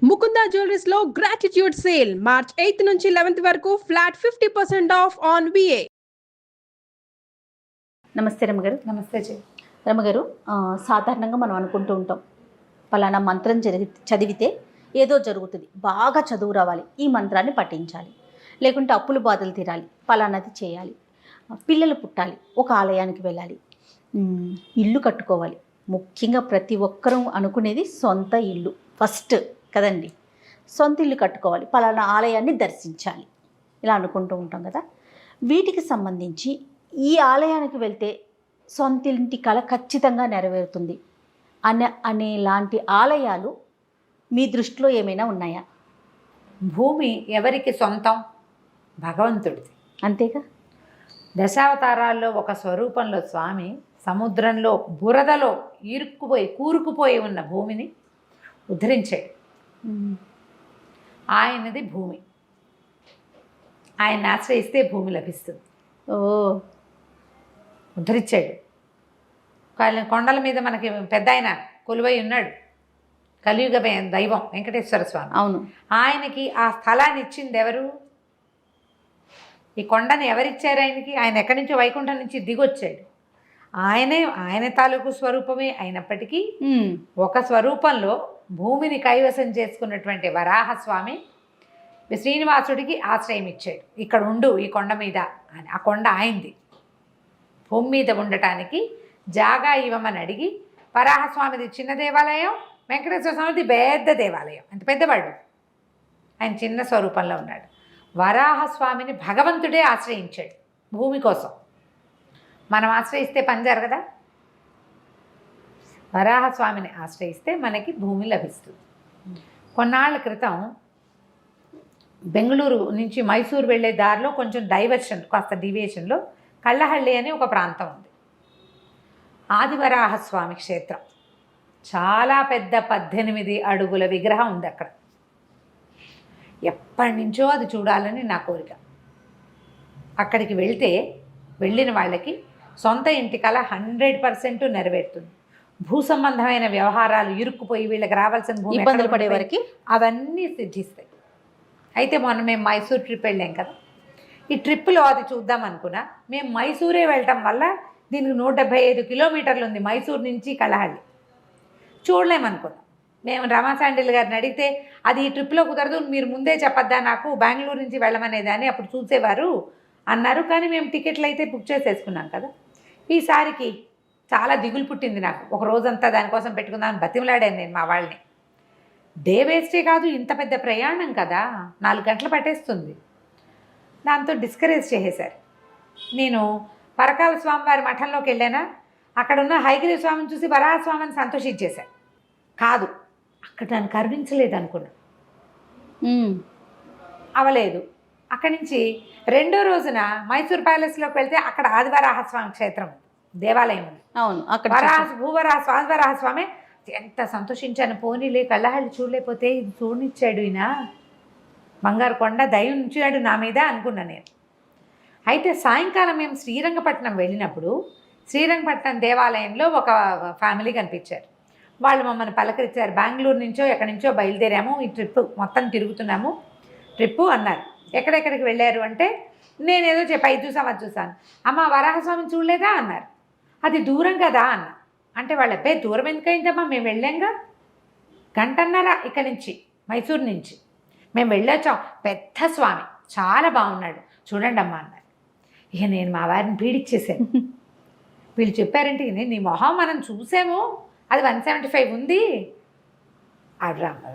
Mukunda jewelleries లో gratitude sale March 8 నుంచి 11 వరకు ఫ్లాట్ 50% ఆఫ్ ఆన్ విఏ. నమస్తే రమగారు. నమస్తే రమగారు, సాధారణంగా మనం అనుకుంటూ ఉంటాం, పలానా మంత్రం చదివితే ఏదో జరుగుతుంది, బాగా చదువు రావాలి, ఈ మంత్రాన్ని పఠించాలి, లేకుంటే అప్పులు బాధలు తీరాలి, పలానాది చేయాలి, పిల్లలు పుట్టాలి, ఒక ఆలయానికి వెళ్ళాలి, ఇల్లు కట్టుకోవాలి. ముఖ్యంగా ప్రతి ఒక్కరూ అనుకునేది సొంత ఇల్లు ఫస్ట్ కదండి. సొంత ఇల్లు కట్టుకోవాలి, పలానా ఆలయాన్ని దర్శించాలి, ఇలా అనుకుంటూ ఉంటాం కదా. వీటికి సంబంధించి ఈ ఆలయానికి వెళ్తే సొంత ఇంటి కళ ఖచ్చితంగా నెరవేరుతుంది అనేలాంటి ఆలయాలు మీ దృష్టిలో ఏమైనా ఉన్నాయా? భూమి ఎవరికి సొంతం? భగవంతుడిది, అంతేగా. దశావతారాల్లో ఒక స్వరూపంలో స్వామి సముద్రంలో బురదలో కూరుకుపోయి ఉన్న భూమిని ఉద్ధరించాడు. ఆయనది భూమి, ఆయన ఆశ్రయిస్తే భూమి లభిస్తుంది. ఓ, ఉద్ధరించాడు. కొండల మీద మనకి పెద్ద ఆయన కొలువై ఉన్నాడు, కలియుగ దైవం వెంకటేశ్వర స్వామి. అవును. ఆయనకి ఆ స్థలాన్ని ఇచ్చింది ఎవరు? ఈ కొండను ఎవరిచ్చారు ఆయనకి? ఆయన ఎక్కడి నుంచో వైకుంఠం నుంచి దిగొచ్చాడు. ఆయన తాలూకు స్వరూపమే అయినప్పటికీ ఒక స్వరూపంలో భూమిని కైవసం చేసుకున్నటువంటి వరాహస్వామి శ్రీనివాసుడికి ఆశ్రయం ఇచ్చాడు. ఇక్కడ ఉండు ఈ కొండ మీద అని. ఆ కొండ ఆయనది. భూమి మీద ఉండటానికి జాగా ఇవ్వమని అడిగి, వరాహస్వామిది చిన్న దేవాలయం, వెంకటేశ్వర స్వామిది పెద్ద దేవాలయం. అంత పెద్దవాడు, ఆయన చిన్న స్వరూపంలో ఉన్నాడు. వరాహస్వామిని భగవంతుడే ఆశ్రయించాడు భూమి కోసం. మనం ఆశ్రయిస్తే పని జరగదా? వరాహస్వామిని ఆశ్రయిస్తే మనకి భూమి లభిస్తుంది. కొన్నాళ్ళ క్రితం బెంగళూరు నుంచి మైసూరు వెళ్ళే దారిలో కొంచెం కాస్త డివియేషన్లో కళ్ళహళ్ళి అని ఒక ప్రాంతం ఉంది. ఆదివరాహస్వామి క్షేత్రం. చాలా పెద్ద 18 అడుగుల విగ్రహం ఉంది అక్కడ. ఎప్పటి నుంచో అది చూడాలని నా కోరిక. అక్కడికి వెళ్ళిన వాళ్ళకి సొంత ఇంటి కళ 100% నెరవేరుతుంది. భూ సంబంధమైన వ్యవహారాలు ఇరుక్కుపోయి వీళ్ళకి రావాల్సిన భూమి ఇబ్బందులు పడే వారికి అవన్నీ సిద్ధిస్తాయి. అయితే మొన్న మేము మైసూర్ ట్రిప్ వెళ్ళాం కదా. ఈ ట్రిప్పులో అది చూద్దాం అనుకున్నా. మేము మైసూరే వెళ్ళటం వల్ల దీనికి 175 కిలోమీటర్లు ఉంది మైసూర్ నుంచి కళహళ్ళి. చూడలేమనుకున్నాం. మేము రమా శాండిల్ గారిని అడిగితే, అది ఈ ట్రిప్లో కుదరదు, మీరు ముందే చెప్పొద్దా నాకు, బెంగళూరు నుంచి వెళ్ళమనేదాన్ని, అప్పుడు చూసేవారు అన్నారు. కానీ మేము టికెట్లు అయితే బుక్ చేసేసుకున్నాం కదా. ఈసారికి చాలా దిగులు పుట్టింది నాకు. ఒక రోజంతా దానికోసం పెట్టుకుందామని బతిమలాడాను నేను మా వాళ్ళని. డే వేస్టే కాదు, ఇంత పెద్ద ప్రయాణం కదా, 4 గంటలు పట్టేస్తుంది. దాంతో డిస్కరేజ్ చేసేశారు. నేను పరకాల స్వామివారి మఠంలోకి వెళ్ళానా, అక్కడున్న హైగిరి స్వామిని చూసి వరాహస్వామిని సంతోషించేశాను. కాదు, అక్కడ నన్ను కరుణించలేదు అనుకున్నా. అవలేదు. అక్కడి నుంచి రెండో రోజున మైసూర్ ప్యాలెస్లోకి వెళ్తే అక్కడ ఆదివరాహస్వామి క్షేత్రం దేవాలయం ఉంది. అవును, అక్కడ ఆదివరాహస్వామి. ఎంత సంతోషించాను. పోనీలే, కళ్ళహళ్ళి చూడలేకపోతే ఇది చూడనిచ్చాడు ఈయన, బంగారు కొండ దయ ఉంచాడు నా మీద అనుకున్నా నేను. అయితే సాయంకాలం మేము శ్రీరంగపట్నం వెళ్ళినప్పుడు శ్రీరంగపట్నం దేవాలయంలో ఒక ఫ్యామిలీ కనిపించారు. వాళ్ళు మమ్మల్ని పలకరించారు. బెంగళూరు నుంచో ఎక్కడి నుంచో బయలుదేరాము, ఈ ట్రిప్ మొత్తం తిరుగుతున్నాము ట్రిప్పు అన్నారు. ఎక్కడెక్కడికి వెళ్ళారు అంటే, నేనేదో చెప్పి చూసాం అది చూసాను. అమ్మ వరాహస్వామిని చూడలేదా అన్నారు. అది దూరం కదా అన్న. అంటే వాళ్ళ అబ్బాయి దూరం ఎందుకైందమ్మా, మేము వెళ్ళాంగా, 1.5 గంట ఇక్కడి నుంచి మైసూరు నుంచి మేము వెళ్ళొచ్చాం. పెద్ద స్వామి, చాలా బాగున్నాడు, చూడండి అమ్మా అన్నారు. ఇక నేను మా వారిని పీడిచ్చేసాను. వీళ్ళు చెప్పారంటే, నీ మొహం మనం చూసాము, అది 175 ఉంది.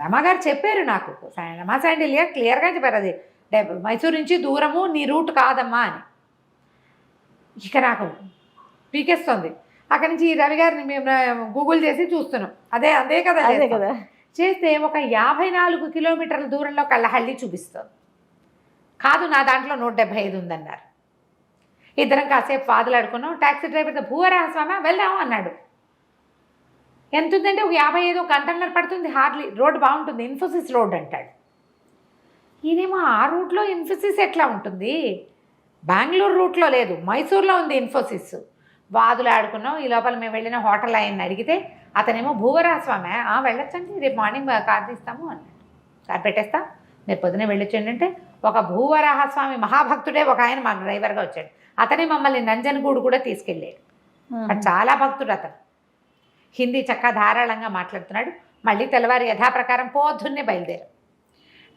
రమగారు చెప్పారు నాకు, రమా శాండిల్ గారు క్లియర్గా చెప్పారు, అది మైసూరు నుంచి దూరము, నీ రూట్ కాదమ్మా అని. ఇక నాకు పీకేస్తుంది. అక్కడి నుంచి రవి గారిని మేము గూగుల్ చేసి చూస్తున్నాం. అదే కదా చేస్తే ఒక 54 కిలోమీటర్ల దూరంలో కళ్ళహళ్ళి చూపిస్తుంది. కాదు, నా దాంట్లో 175 ఉందన్నారు. ఇద్దరం కాసేపు వాదులాడుకున్నాం. ట్యాక్సీ డ్రైవర్తో, భూవరాహస్వామి వెళ్దాము అన్నాడు. ఎంత ఉందంటే ఒక 55 గంటన్నర పడుతుంది హార్డ్లీ. రోడ్డు బాగుంటుంది, ఇన్ఫోసిస్ రోడ్ అంటాడు. ఈయనేమో ఆ రూట్లో ఇన్ఫోసిస్ ఎట్లా ఉంటుంది, బెంగళూరు రూట్లో లేదు, మైసూర్లో ఉంది ఇన్ఫోసిస్. వాదులు ఆడుకున్నాం. ఈ లోపల మేము వెళ్ళిన హోటల్ ఆయన్ని అడిగితే అతనేమో భూవరాహస్వామి, వెళ్ళొచ్చండి, రేపు మార్నింగ్ కార్ తీస్తాము అన్నాడు. సార్ పెట్టేస్తా, మీరు పొద్దునే వెళ్ళొచ్చండి అంటే ఒక భూవరాహస్వామి మహాభక్తుడే ఒక ఆయన మాకు డ్రైవర్గా వచ్చాడు. అతనే మమ్మల్ని నంజనగూడు కూడా తీసుకెళ్ళాడు. బట్ చాలా భక్తుడు అతను. హిందీ చక్కగా ధారాళంగా మాట్లాడుతున్నాడు. మళ్ళీ తెల్లవారు యథాప్రకారం పొద్దున్నే బయలుదేరాం.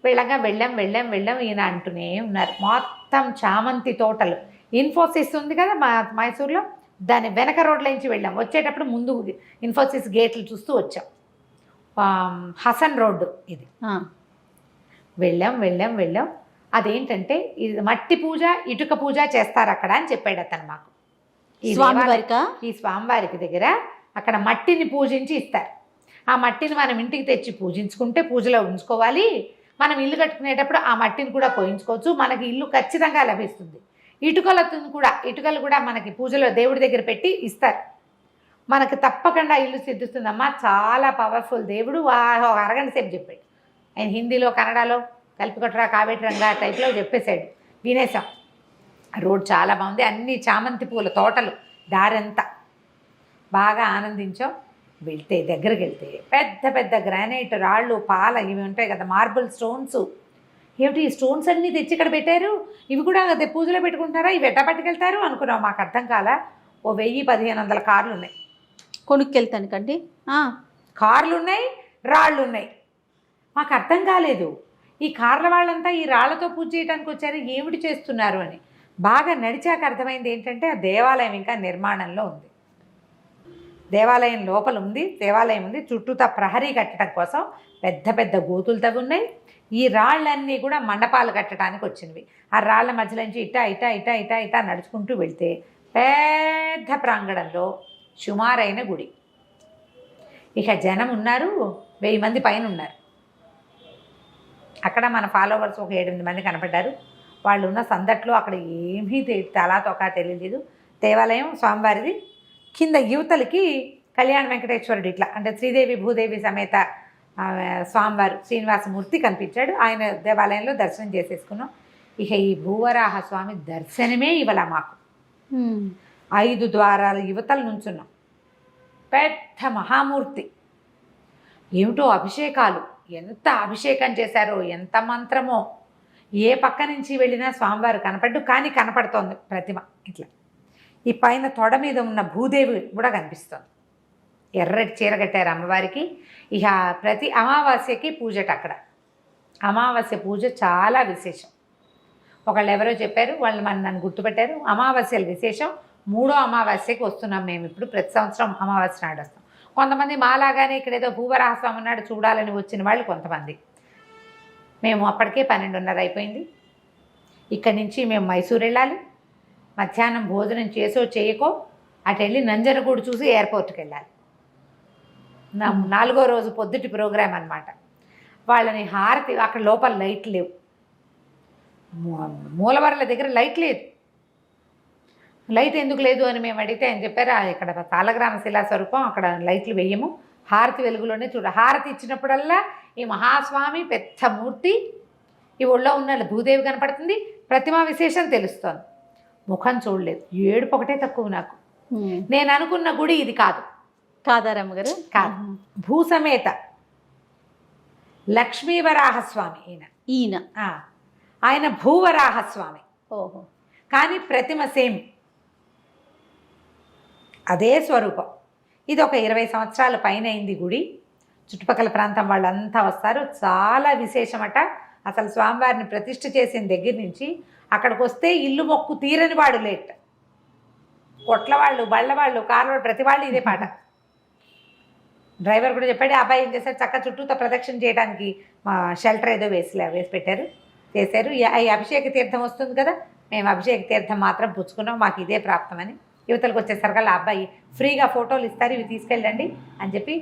వెళ్ళాం ఈయన అంటూనే ఉన్నారు. మొత్తం చామంతి తోటలు. ఇన్ఫోసిస్ ఉంది కదా మైసూర్లో, దాని వెనక రోడ్ల నుంచి వెళ్ళాం. వచ్చేటప్పుడు ముందు ఇన్ఫోసిస్ గేట్లు చూస్తూ వచ్చాం. హసన్ రోడ్డు ఇది. వెళ్ళాం. అదేంటంటే ఇది మట్టి పూజ, ఇటుక పూజ చేస్తారు అక్కడ అని చెప్పాడు అతను మాకు. ఈ స్వామివారికి దగ్గర అక్కడ మట్టిని పూజించి ఇస్తారు. ఆ మట్టిని మనం ఇంటికి తెచ్చి పూజించుకుంటే పూజలో ఉంచుకోవాలి. మనం ఇల్లు కట్టుకునేటప్పుడు ఆ మట్టిని కూడా పోయించుకోవచ్చు. మనకి ఇల్లు ఖచ్చితంగా లభిస్తుంది. ఇటుకలు కూడా మనకి పూజలో దేవుడి దగ్గర పెట్టి ఇస్తారు. మనకు తప్పకుండా ఇల్లు సిద్ధిస్తుందమ్మా. చాలా పవర్ఫుల్ దేవుడు. ఒక అరగంట సేపు చెప్పాడు ఆయన. హిందీలో కన్నడలో కలిపికొట్టరా కావేటి రంగా టైప్లో చెప్పేశాడు. వినేసాం. రోడ్ చాలా బాగుంది. అన్ని చామంతి పూల తోటలు దారంతా. బాగా ఆనందించాం. దగ్గరికి వెళ్తే పెద్ద పెద్ద గ్రానైట్ రాళ్ళు, పాల ఇవి ఉంటాయి కదా, మార్బుల్ స్టోన్స్. ఏమిటి ఈ స్టోన్స్ అన్నీ తెచ్చి ఇక్కడ పెట్టారు, ఇవి కూడా అదే పూజలో పెట్టుకుంటారా, ఇవి ఎట్ట పట్టుకెళ్తారు అనుకున్నాం. మాకు అర్థం కాలా. 1000-1500 కార్లు ఉన్నాయి కొనుక్కెళ్తానికండి. కార్లు ఉన్నాయి, రాళ్ళు ఉన్నాయి. మాకు అర్థం కాలేదు. ఈ కార్ల వాళ్ళంతా ఈ రాళ్లతో పూజ చేయడానికి వచ్చారు, ఏమిటి చేస్తున్నారు అని. బాగా నడిచాక అర్థమైంది ఏంటంటే ఆ దేవాలయం ఇంకా నిర్మాణంలో ఉంది. దేవాలయం లోపల ఉంది, దేవాలయం ఉంది. చుట్టూతా ప్రహరీ కట్టడం కోసం పెద్ద పెద్ద గోతులు తవ్వి ఉన్నాయి. ఈ రాళ్ళన్నీ కూడా మండపాలు కట్టడానికి వచ్చినవి. ఆ రాళ్ల మధ్యలో నుంచి ఇటా నడుచుకుంటూ వెళ్తే పెద్ద ప్రాంగణంలో సుమారైన గుడి. ఇక జనం ఉన్నారు, 1000 మంది పైన ఉన్నారు. అక్కడ మన ఫాలోవర్స్ ఒక 7-8 మంది కనపడ్డారు. వాళ్ళు ఉన్న సందట్లో అక్కడ ఏమీ తలా తొక్క తెలియలేదు. దేవాలయం స్వామివారిది. కింద యువతలకి కళ్యాణ వెంకటేశ్వరుడు ఇట్లా అంటే శ్రీదేవి భూదేవి సమేత స్వామివారు శ్రీనివాసమూర్తి కనిపించాడు. ఆయన దేవాలయంలో దర్శనం చేసేసుకున్నాం. ఇక ఈ భూవరాహ స్వామి దర్శనమే ఇవ్వాల మాకు. 5 ద్వారాల యువతల నుంచున్నాం. పెద్ద మహామూర్తి. ఏమిటో అభిషేకాలు, ఎంత అభిషేకం చేశారో, ఎంత మంత్రమో. ఏ పక్క నుంచి వెళ్ళినా స్వామివారు కనపడ్డు, కానీ కనపడుతోంది ప్రతిమ ఇట్లా. ఈ పైన తొడ మీద ఉన్న భూదేవి కూడా కనిపిస్తుంది. ఎర్రటి చీర కట్టారు అమ్మవారికి. ఇక ప్రతి అమావాస్యకి పూజట అక్కడ. అమావాస్య పూజ చాలా విశేషం. ఒకళ్ళు ఎవరో చెప్పారు, వాళ్ళు నన్ను గుర్తుపెట్టారు. అమావాస్యల విశేషం. 3వ అమావాస్యకి వస్తున్నాం మేము ఇప్పుడు. ప్రతి సంవత్సరం అమావాస్య నాడు వస్తాం. కొంతమంది మాలాగానే ఇక్కడ ఏదో భూవరాహస్వామి ఉన్నాడు చూడాలని వచ్చిన వాళ్ళు కొంతమంది. మేము అప్పటికే 12:30 అయిపోయింది. ఇక్కడి నుంచి మేము మైసూర్ వెళ్ళాలి. మధ్యాహ్నం భోజనం చేసో చేయకో అటు వెళ్ళి నంజనగూడు చూసి ఎయిర్పోర్ట్కి వెళ్ళాలి. 4వ రోజు పొద్దుటి ప్రోగ్రాం అనమాట. వాళ్ళని హారతి, అక్కడ లోపల లైట్ లేవు. మూలవరల దగ్గర లైట్ లేదు. లైట్ ఎందుకు లేదు అని మేము అడిగితే ఆయన చెప్పారు, ఇక్కడ తాళగ్రామ శిలా స్వరూపం, అక్కడ లైట్లు వేయము, హారతి వెలుగులోనే చూడ. హారతి ఇచ్చినప్పుడల్లా ఈ మహాస్వామి పెద్ద మూర్తి, ఈ ఒళ్ళో ఉన్న భూదేవి కనపడుతుంది, ప్రతిమా విశేషం తెలుస్తోంది. ముఖం చూడలేదు. ఏడుపు ఒకటే తక్కువ నాకు. నేను అనుకున్న గుడి ఇది కాదు. కాదారమ్మ గారు? కాదు. భూసమేత లక్ష్మీవరాహస్వామి ఈయన. ఆయన భూవరాహస్వామి. ఓహో. కానీ ప్రతిమ సేమ్ అదే స్వరూపం. ఇది ఒక 20 సంవత్సరాల పైన అయింది గుడి. చుట్టుపక్కల ప్రాంతం వాళ్ళంతా వస్తారు. చాలా విశేషమట. అసలు స్వామివారిని ప్రతిష్ఠ చేసిన దగ్గర నుంచి అక్కడికి వస్తే ఇల్లు మొక్కు తీరని వాడు లేట్. కొట్ల వాళ్ళు, బళ్ళ వాళ్ళు, కార్ల వాళ్ళు, ప్రతి వాళ్ళు ఇదే పాట. డ్రైవర్ కూడా చెప్పాడు. అబ్బాయి ఏం చేశారు, చక్క చుట్టూతో ప్రదక్షిణ చేయడానికి మా షెల్టర్ ఏదో వేసి పెట్టారు, చేశారు. ఈ అభిషేక తీర్థం వస్తుంది కదా, మేము అభిషేక తీర్థం మాత్రం పుచ్చుకున్నాం, మాకు ఇదే ప్రాప్తమని. యువతలకు వచ్చేసరికల్లా అబ్బాయి ఫ్రీగా ఫోటోలు ఇస్తారు, ఇవి తీసుకెళ్ళండి అని చెప్పి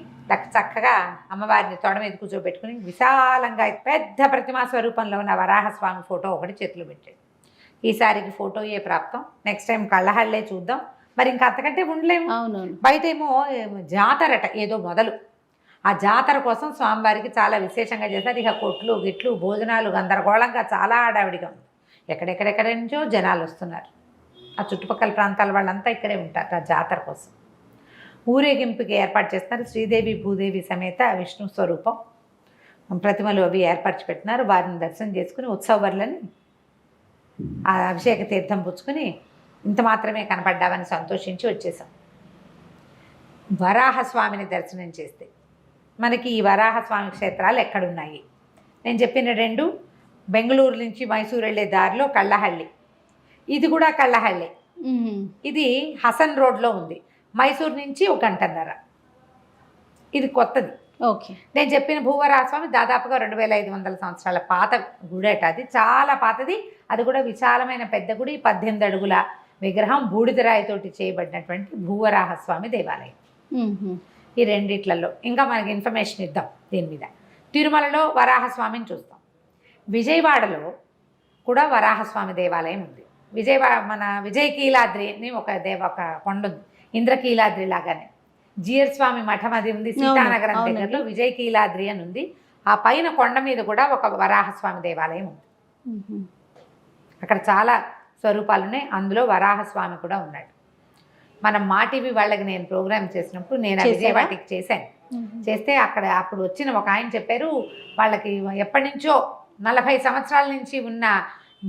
చక్కగా అమ్మవారిని తొడ మీద కూర్చోబెట్టుకుని విశాలంగా పెద్ద ప్రతిమా స్వరూపంలో ఉన్న వరాహస్వామి ఫోటో ఒకటి చేతులు పెట్టాడు. ఈసారికి ఫోటో ఏ ప్రాప్తం. నెక్స్ట్ టైం కళ్ళహళ్ళే చూద్దాం. మరి ఇంకా అంతకంటే ఉండలేము. అవునవును. బయట ఏమో జాతరట ఏదో మొదలు. ఆ జాతర కోసం స్వామివారికి చాలా విశేషంగా చేశారు. ఇక కొట్లు గిట్లు భోజనాలు గందరగోళంగా చాలా హడావిడిగా ఉంది. ఎక్కడెక్కడెక్కడ నుంచో జనాలు వస్తున్నారు. ఆ చుట్టుపక్కల ప్రాంతాల వాళ్ళంతా ఇక్కడే ఉంటారు ఆ జాతర కోసం. ఊరేగింపుకి ఏర్పాటు చేస్తున్నారు. శ్రీదేవి భూదేవి సమేత విష్ణు స్వరూపం. ప్రతిమలు అవి ఏర్పరిచి పెట్టినారు. వారిని దర్శనం చేసుకుని ఉత్సవర్లని ఆ అభిషేక తీర్థం పుచ్చుకుని ఇంత మాత్రమే కనపడ్డామని సంతోషించి వచ్చేసాం. వరాహస్వామిని దర్శనం చేస్తే మనకి ఈ వరాహస్వామి క్షేత్రాలు ఎక్కడున్నాయి? నేను చెప్పిన 2 బెంగళూరు నుంచి మైసూరు వెళ్ళే దారిలో కళ్ళహళ్ళి, ఇది కూడా కళ్ళహళ్ళి. ఇది హసన్ రోడ్లో ఉంది. మైసూరు నుంచి 1 గంటన్నర. ఇది కొత్తది. ఓకే. నేను చెప్పిన భూవరాహస్వామి దాదాపుగా 2500 సంవత్సరాల పాత గుడేట. అది చాలా పాతది. అది కూడా విశాలమైన పెద్ద గుడి, 18 అడుగుల విగ్రహం, బూడిదరాయితోటి చేయబడినటువంటి భూవరాహస్వామి దేవాలయం. ఈ రెండిట్లలో ఇంకా మనకి ఇన్ఫర్మేషన్ ఇద్దాం దీని మీద. తిరుమలలో వరాహస్వామిని చూస్తాం. విజయవాడలో కూడా వరాహస్వామి దేవాలయం ఉంది. మన విజయకీలాద్రి అని ఒక కొండ ఉంది, ఇంద్రకీలాద్రి లాగానే. జియర్ స్వామి మఠం అది ఉంది సీతానగరం దగ్గరలో. విజయకీలాద్రి అని ఉంది. ఆ పైన కొండ మీద కూడా ఒక వరాహస్వామి దేవాలయం ఉంది. అక్కడ చాలా స్వరూపాలు ఉన్నాయి. అందులో వరాహస్వామి కూడా ఉన్నాడు. మనం మా టీవీ వాళ్ళకి నేను ప్రోగ్రామ్ చేసినప్పుడు నేను విజయవాడకి చేశాను. చేస్తే అప్పుడు వచ్చిన ఒక ఆయన చెప్పారు, వాళ్ళకి ఎప్పటి నుంచో 40 సంవత్సరాల నుంచి ఉన్న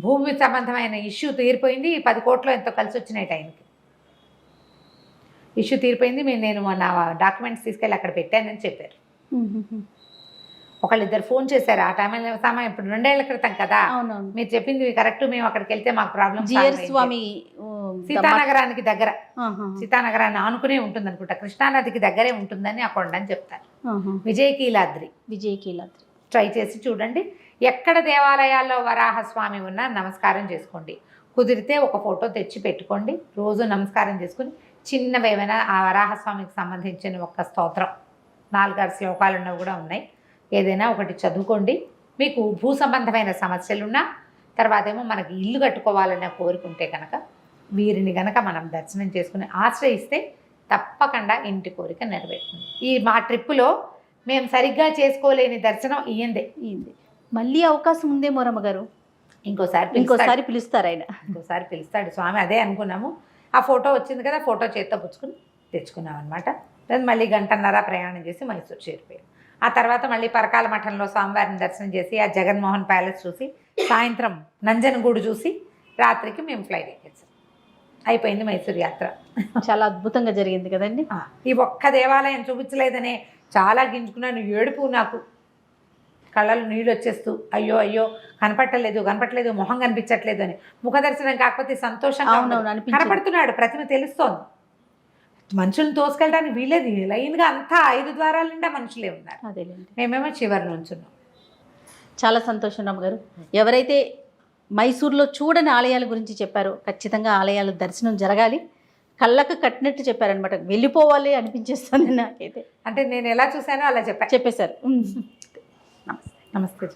భూమి సంబంధమైన ఇష్యూ తీరిపోయింది. 10 కోట్లు ఎంతో కలిసి వచ్చినాయి టైంకి. ఇష్యూ తీరిపోయింది. నేను నా డాక్యుమెంట్స్ తీసుకెళ్ళి అక్కడ పెట్టానని చెప్పారు. ఒకళ్ళిద్దరు ఫోన్ చేశారు. ఆ టైంలో ఇప్పుడు 2 ఏళ్ల క్రితం కదా, మీరు చెప్పింది కరెక్ట్, మేము అక్కడికి వెళ్తే మాకు ప్రాబ్లం. స్వామి సీతానగరానికి దగ్గర, సీతానగరాన్ని ఆనుకునే ఉంటుంది అనుకుంటా, కృష్ణానదికి దగ్గరే ఉంటుందని ఆ కొండని చెప్తారు. విజయకీలాద్రి ట్రై చేసి చూడండి. ఎక్కడ దేవాలయాల్లో వరాహస్వామి ఉన్నా నమస్కారం చేసుకోండి. కుదిరితే ఒక ఫోటో తెచ్చి పెట్టుకోండి. రోజు నమస్కారం చేసుకుని చిన్నవేమైనా ఆ వరాహస్వామికి సంబంధించిన ఒక స్తోత్రం, 4-6 శ్లోకాలు ఉన్నవి కూడా ఉన్నాయి, ఏదైనా ఒకటి చదువుకోండి. మీకు భూ సంబంధమైన సమస్యలున్నా, తర్వాత ఏమో మనకి ఇల్లు కట్టుకోవాలనే కోరుకుంటే కనుక వీరిని కనుక మనం దర్శనం చేసుకుని ఆశ్రయిస్తే తప్పకుండా ఇంటి కోరిక నెరవేరుతుంది. ఈ మా ట్రిప్పులో మేము సరిగ్గా చేసుకోలేని దర్శనం ఇయ్యందే. మళ్ళీ అవకాశం ఉందేమో రమ్మగారు, ఇంకోసారి పిలుస్తారు ఆయన, ఇంకోసారి పిలుస్తాడు స్వామి. అదే అనుకున్నాము. ఆ ఫోటో వచ్చింది కదా, ఫోటో చేత్తో పుచ్చుకుని తెచ్చుకున్నాం అనమాట. మళ్ళీ 1.5 గంట ప్రయాణం చేసి మైసూరు చేరిపోయాం. ఆ తర్వాత మళ్ళీ పరకాల మఠంలో స్వామివారిని దర్శనం చేసి ఆ జగన్మోహన్ ప్యాలెస్ చూసి, సాయంత్రం నంజనగూడు చూసి, రాత్రికి మేము ఫ్లైట్ ఎక్కేసాం. అయిపోయింది మైసూరు యాత్ర. చాలా అద్భుతంగా జరిగింది కదండి. ఈ ఒక్క దేవాలయం చూపించలేదనే చాలా గింజుకున్నాను. ఏడుపు, నాకు కళ్ళలో నీళ్ళు వచ్చేస్తూ అయ్యో అయ్యో కనపట్టలేదు, మొహం కనిపించట్లేదు అని. ముఖ దర్శనం కాకపోతే సంతోషంగా కనపడుతున్నాడు, ప్రతిమ తెలుస్తోంది. మనుషులను తోసుకెళ్ళడానికి వీలేదు. లైన్గా అంతా 5 ద్వారాల నిండా మనుషులే ఉన్నారు. అదేలేండి. మేమేమో చివరి నుంచున్నాం. చాలా సంతోషం రమ్మగారు. ఎవరైతే మైసూర్లో చూడని ఆలయాల గురించి చెప్పారో ఖచ్చితంగా ఆలయాల దర్శనం జరగాలి. కళ్ళకు కట్టినట్టు చెప్పారనమాట. వెళ్ళిపోవాలి అనిపించేస్తుంది నాకైతే. అంటే నేను ఎలా చూసానో అలా చెప్పేశారు. నమస్తే. నమస్తే.